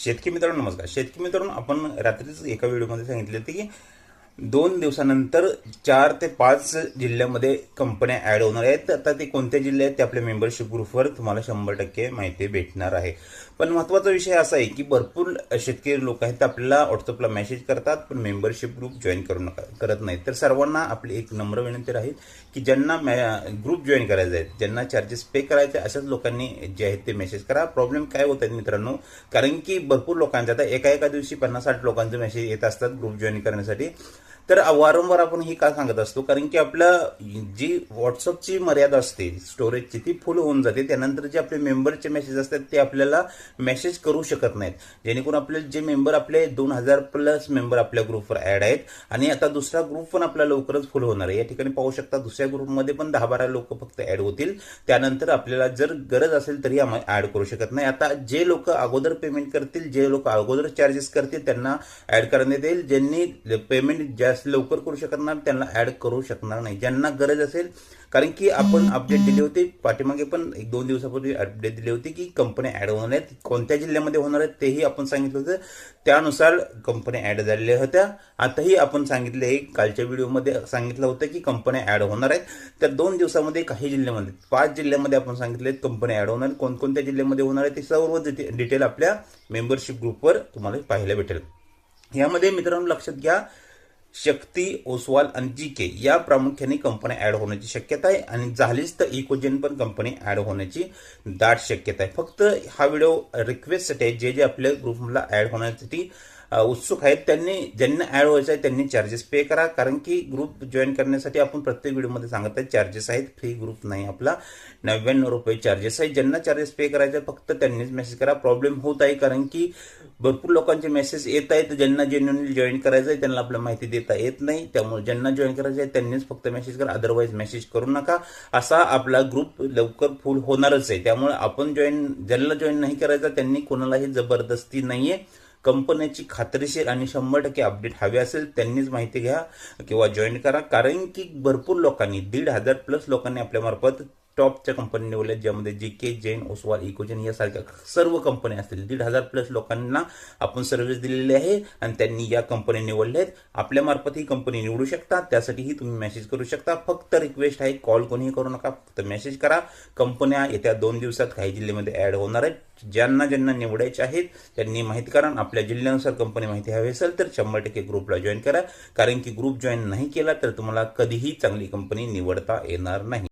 शेतकरी मित्रांनो नमस्कार. शेतकरी मित्रांनो, आपण रात्रीच एका व्हिडिओमध्ये सांगितले होते की 2 दिवसानंतर 4 ते 5 जिल्ह्यामध्ये कंपन्या ॲड होणार आहेत. आता ते कोणत्या जिल्हे आहेत ते आपल्या मेंबरशिप ग्रुपवर तुम्हाला 100% माहिती भेटणार आहे. पण महत्त्वाचा विषय असा आहे की भरपूर शेतकरी लोक आहेत आपल्याला व्हॉट्सअपला मेसेज करतात, पण मेंबरशिप ग्रुप जॉईन करत नाहीत. तर सर्वांना आपली एक नम्र विनंती राहील की ज्यांना ग्रुप जॉईन करायचे आहेत, ज्यांना चार्जेस पे करायचे, अशाच लोकांनी जे आहेत ते मेसेज करा. प्रॉब्लेम काय होत आहेत मित्रांनो, कारण की भरपूर लोकांचे आता एका दिवशी 50-60 लोकांचे मेसेज येत असतात ग्रुप जॉईन करण्यासाठी. तर वारंवार आपण ही का सांगत असतो, कारण की आपलं जी व्हॉट्सअपची मर्यादा असते स्टोरेजची ती फुल होऊन जाते. त्यानंतर जे आपले मेंबरचे मेसेज असतात ते आपल्याला मेसेज करू शकत नाहीत, जेणेकरून आपले जे मेंबर आपले 2000+ मेंबर आपल्या ग्रुपवर ॲड आहेत. आणि आता दुसरा ग्रुप पण आपला लवकरच फुल होणार आहे. या ठिकाणी पाहू शकता दुसऱ्या ग्रुपमध्ये पण 10-12 लोक फक्त ॲड होतील. त्यानंतर आपल्याला जर गरज असेल तरी आम्ही ॲड करू शकत नाही. आता जे लोक अगोदर पेमेंट करतील, जे लोक अगोदर चार्जेस करतील त्यांना ॲड करण्यात येईल. ज्यांनी पेमेंट जास्त लवकर करू शकणार त्यांना ऍड करू शकणार नाही. ज्यांना गरज असेल, कारण की आपण अपडेट दिली होती पाठीमागे, पण 1-2 दिवसापूर्वी अपडेट दिली होती की कंपन्या ऍड होणार आहेत. कोणत्या जिल्ह्यामध्ये होणार आहेत तेही आपण सांगितलं होतं. त्यानुसार कंपन्या ऍड झालेल्या होत्या. आताही आपण सांगितले, कालच्या व्हिडिओमध्ये सांगितलं होतं की कंपन्या ऍड होणार आहेत. तर 2 दिवसामध्ये काही जिल्ह्यामध्ये 5 जिल्ह्यामध्ये आपण सांगितले कंपन्या ऍड होणार. कोणकोणत्या जिल्ह्यामध्ये होणार आहे ते सर्व डिटेल आपल्या मेंबरशिप ग्रुपवर तुम्हाला पाहायला भेटेल. यामध्ये मित्रांनो लक्षात घ्या, शक्ती, ओसवाल आणि जीके या प्रामुख्याने कंपन्या ऍड होण्याची शक्यता आहे. आणि झालीच तर इकोजेन पण कंपनी ऍड होण्याची दाट शक्यता आहे. फक्त हा व्हिडिओ रिक्वेस्टसाठी आहे. जे आपल्या ग्रुपला ऍड होण्यासाठी उत्सुक आहेत त्यांनी, ज्यांना ऍड व्हायचं आहे त्यांनी चार्जेस पे करा. कारण की ग्रुप जॉईन करण्यासाठी आपण प्रत्येक व्हिडिओमध्ये सांगत आहे चार्जेस आहेत. फ्री ग्रुप नाही आपला. 99 रुपये चार्जेस आहेत. ज्यांना चार्जेस पे करायचे फक्त त्यांनीच मेसेज करा. प्रॉब्लेम होत आहे कारण की भरपूर लोकांचे मेसेज येत आहेत. ज्यांना जेन्युअनली जॉईन करायचं आहे त्यांना आपल्याला माहिती देता येत नाही. त्यामुळे ज्यांना जॉईन करायचं आहे त्यांनीच फक्त मेसेज करा, अदरवाईज मेसेज करू नका. असा आपला ग्रुप लवकर फुल होणारच आहे. त्यामुळे आपण ज्यांना जॉईन नाही करायचं त्यांनी कोणालाही जबरदस्ती नाहीये. कंपनीची खात्रीशीर आणि 100% अपडेट हवे असेल त्यांनीच माहिती घ्या किंवा जॉईन करा. कारण की भरपूर लोकांनी 1,500+ लोकांनी आपल्यामार्फत टॉपच्या कंपनी निवडल्या, ज्यामध्ये जीके, जैन, ओसवाल, इकोजेन यासारख्या सर्व कंपन्या असतील. 1,500+ लोकांना आपण सर्व्हिस दिलेली आहे आणि त्यांनी या कंपनी निवडल्या आहेत. आपल्यामार्फत ही कंपनी निवडू शकता. त्यासाठीही तुम्ही मेसेज करू शकता. फक्त रिक्वेस्ट आहे, कॉल कोणीही करू नका, फक्त मेसेज करा. कंपन्या येत्या 2 दिवसात काही जिल्ह्यामध्ये ऍड होणार आहेत. ज्यांना निवडायचे आहेत त्यांनी माहिती करा. आपल्या जिल्ह्यानुसार कंपनी माहिती हवी असेल तर 100% ग्रुपला जॉईन करा. कारण की ग्रुप जॉईन नाही केला तर तुम्हाला कधीही चांगली कंपनी निवडता येणार नाही.